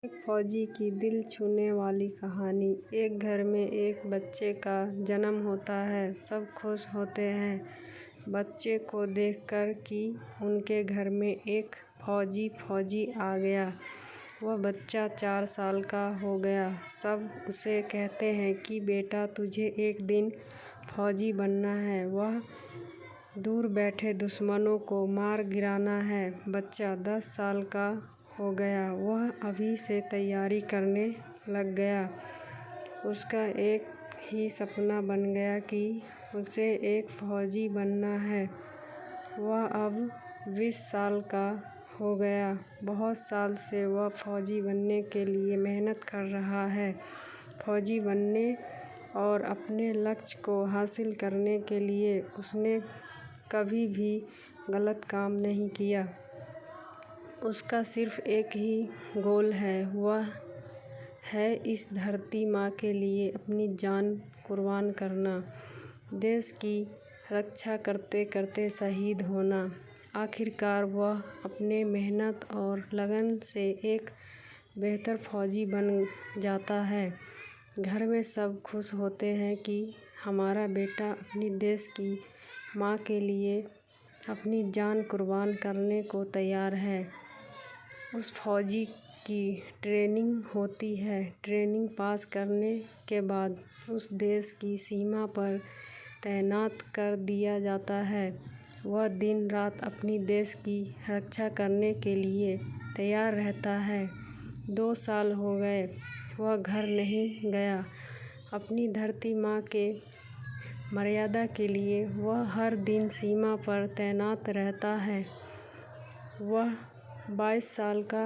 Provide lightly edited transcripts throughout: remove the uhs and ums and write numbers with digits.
एक फौजी की दिल छूने वाली कहानी। एक घर में एक बच्चे का जन्म होता है। सब खुश होते हैं बच्चे को देखकर कि उनके घर में एक फौजी आ गया। वह बच्चा 4 साल का हो गया। सब उसे कहते हैं कि बेटा तुझे एक दिन फौजी बनना है। वह दूर बैठे दुश्मनों को मार गिराना है। बच्चा 10 साल का हो गया। वह अभी से तैयारी करने लग गया। उसका एक ही सपना बन गया कि उसे एक फौजी बनना है। वह अब 20 साल का हो गया। बहुत साल से वह फौजी बनने के लिए मेहनत कर रहा है। फौजी बनने और अपने लक्ष्य को हासिल करने के लिए उसने कभी भी गलत काम नहीं किया। उसका सिर्फ एक ही गोल है, वह है इस धरती माँ के लिए अपनी जान कुर्बान करना, देश की रक्षा करते करते शहीद होना। आखिरकार वह अपने मेहनत और लगन से एक बेहतर फौजी बन जाता है। घर में सब खुश होते हैं कि हमारा बेटा अपनी देश की माँ के लिए अपनी जान कुर्बान करने को तैयार है। उस फौजी की ट्रेनिंग होती है। ट्रेनिंग पास करने के बाद उस देश की सीमा पर तैनात कर दिया जाता है। वह दिन रात अपनी देश की रक्षा करने के लिए तैयार रहता है। 2 साल हो गए, वह घर नहीं गया। अपनी धरती माँ के मर्यादा के लिए वह हर दिन सीमा पर तैनात रहता है। वह 22 साल का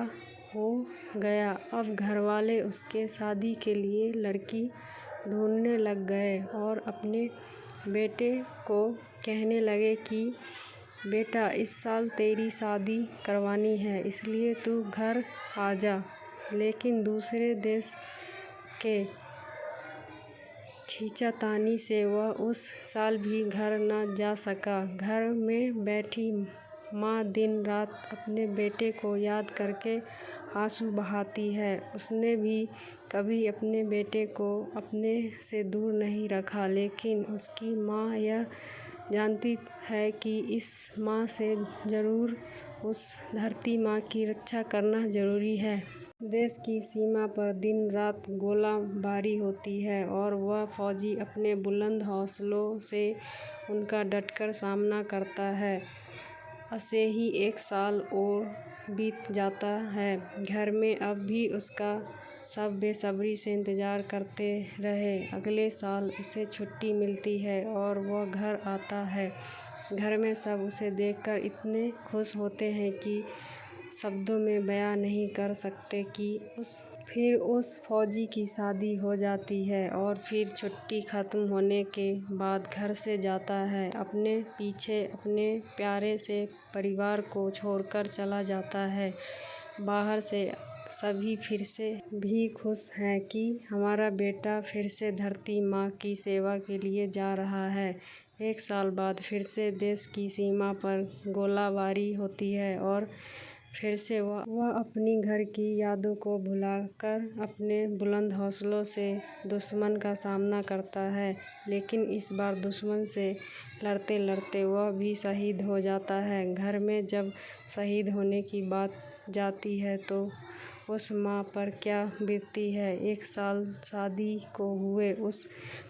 हो गया। अब घरवाले उसके शादी के लिए लड़की ढूंढने लग गए और अपने बेटे को कहने लगे कि बेटा इस साल तेरी शादी करवानी है, इसलिए तू घर आ जा। लेकिन दूसरे देश के खींचातानी से वह उस साल भी घर न जा सका। घर में बैठी माँ दिन रात अपने बेटे को याद करके आंसू बहाती है। उसने भी कभी अपने बेटे को अपने से दूर नहीं रखा, लेकिन उसकी माँ यह जानती है कि इस माँ से ज़रूर उस धरती माँ की रक्षा करना ज़रूरी है। देश की सीमा पर दिन रात गोलाबारी होती है और वह फौजी अपने बुलंद हौसलों से उनका डटकर सामना करता है। ऐसे ही 1 साल और बीत जाता है। घर में अब भी उसका सब बेसब्री से इंतज़ार करते रहे। अगले साल उसे छुट्टी मिलती है और वह घर आता है। घर में सब उसे देखकर इतने खुश होते हैं कि शब्दों में बयां नहीं कर सकते कि फिर उस फौजी की शादी हो जाती है और फिर छुट्टी ख़त्म होने के बाद घर से जाता है। अपने पीछे अपने प्यारे से परिवार को छोड़कर चला जाता है। बाहर से सभी फिर से भी खुश हैं कि हमारा बेटा फिर से धरती माँ की सेवा के लिए जा रहा है। 1 साल बाद फिर से देश की सीमा पर गोलाबारी होती है और फिर से वह अपनी घर की यादों को भुलाकर अपने बुलंद हौसलों से दुश्मन का सामना करता है। लेकिन इस बार दुश्मन से लड़ते लड़ते वह भी शहीद हो जाता है। घर में जब शहीद होने की बात जाती है तो उस माँ पर क्या बीतती है, 1 साल शादी को हुए उस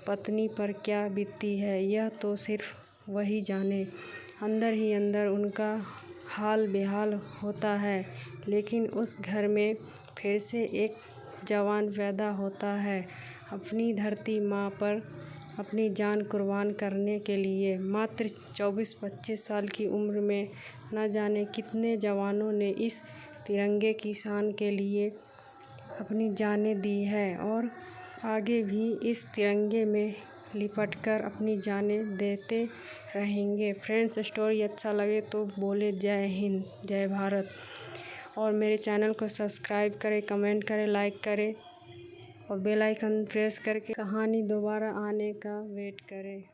पत्नी पर क्या बीतती है, यह तो सिर्फ वही जाने। अंदर ही अंदर उनका हाल बेहाल होता है। लेकिन उस घर में फिर से एक जवान पैदा होता है अपनी धरती माँ पर अपनी जान कुर्बान करने के लिए। मात्र 24-25 साल की उम्र में न जाने कितने जवानों ने इस तिरंगे की शान के लिए अपनी जानें दी है और आगे भी इस तिरंगे में लिपटकर अपनी जानें देते रहेंगे। फ्रेंड्स, स्टोरी अच्छा लगे तो बोले जय हिंद, जय भारत। और मेरे चैनल को सब्सक्राइब करें, कमेंट करें, लाइक करें और बेल आइकन प्रेस करके कहानी दोबारा आने का वेट करें।